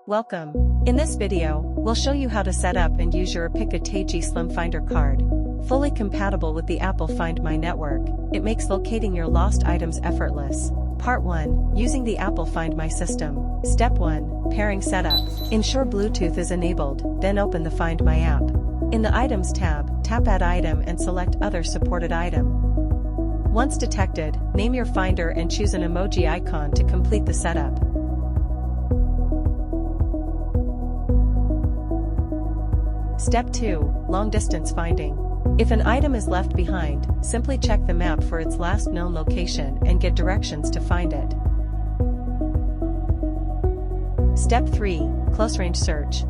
Welcome. In this video, we'll show you how to set up and use your Epicka Tagie Slim Finder card. Fully compatible with the Apple Find My network, it makes locating your lost items effortless. Part 1. Using the Apple Find My system. Step 1. Pairing setup. Ensure Bluetooth is enabled, then open the Find My app. In the Items tab, tap Add Item and select Other Supported Item. Once detected, name your finder and choose an emoji icon to complete the setup. Step 2. Long distance finding. If an item is left behind, simply check the map for its last known location and get directions to find it. Step 3. Close range search.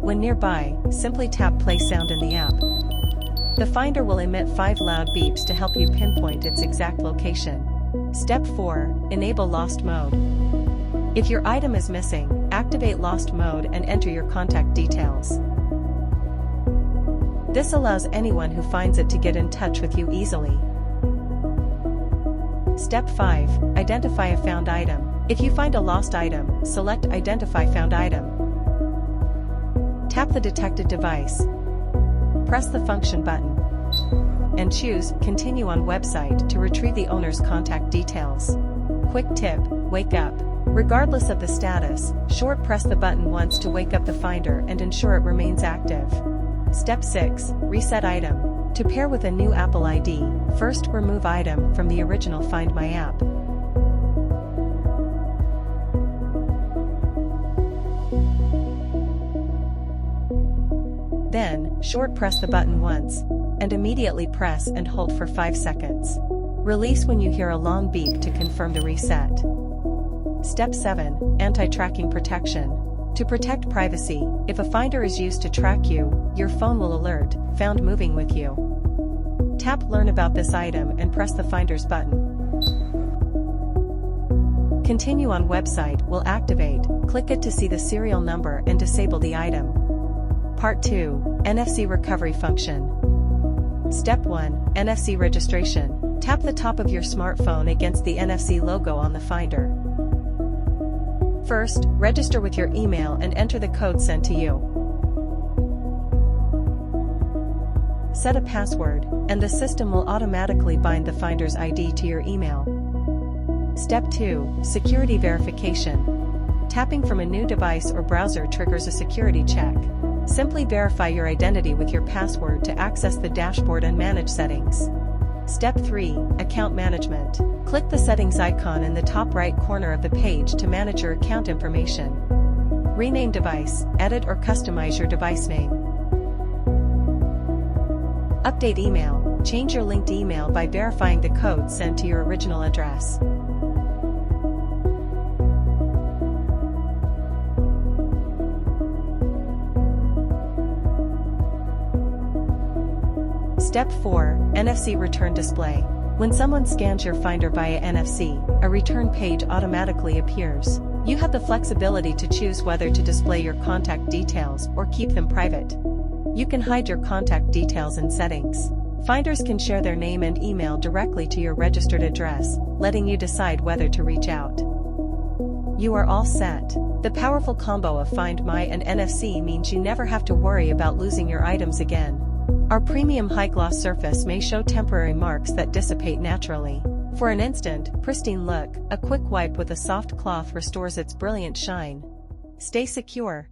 When nearby, simply tap Play Sound in the app. The finder will emit 5 loud beeps to help you pinpoint its exact location. Step 4. Enable Lost Mode. If your item is missing, activate Lost Mode and enter your contact details. This allows anyone who finds it to get in touch with you easily. Step 5. Identify a found item. If you find a lost item, select Identify Found Item. Tap the detected device. Press the function button. And choose Continue on Website to retrieve the owner's contact details. Quick tip: wake up. Regardless of the status, short press the button once to wake up the finder and ensure it remains active. Step 6. Reset item. To pair with a new Apple ID, first remove item from the original Find My app. Then, short press the button once, and immediately press and hold for 5 seconds. Release when you hear a long beep to confirm the reset. Step 7. Anti-tracking protection. To protect privacy, if a finder is used to track you, your phone will alert, "Found moving with you." Tap Learn about this item and press the finder's button. Continue on Website will activate, click it to see the serial number and disable the item. Part 2. NFC Recovery Function. Step 1. NFC Registration. Tap the top of your smartphone against the NFC logo on the finder. First, register with your email and enter the code sent to you. Set a password, and the system will automatically bind the finder's ID to your email. Step 2. Security Verification. Tapping from a new device or browser triggers a security check. Simply verify your identity with your password to access the dashboard and manage settings. Step 3. Account Management. Click the settings icon in the top right corner of the page to manage your account information. Rename device, edit or customize your device name. Update email. Change your linked email by verifying the code sent to your original address. Step 4. NFC Return Display. When someone scans your finder via NFC, a return page automatically appears. You have the flexibility to choose whether to display your contact details or keep them private. You can hide your contact details in settings. Finders can share their name and email directly to your registered address, letting you decide whether to reach out. You are all set. The powerful combo of Find My and NFC means you never have to worry about losing your items again. Our premium high-gloss surface may show temporary marks that dissipate naturally. For an instant, pristine look, a quick wipe with a soft cloth restores its brilliant shine. Stay secure.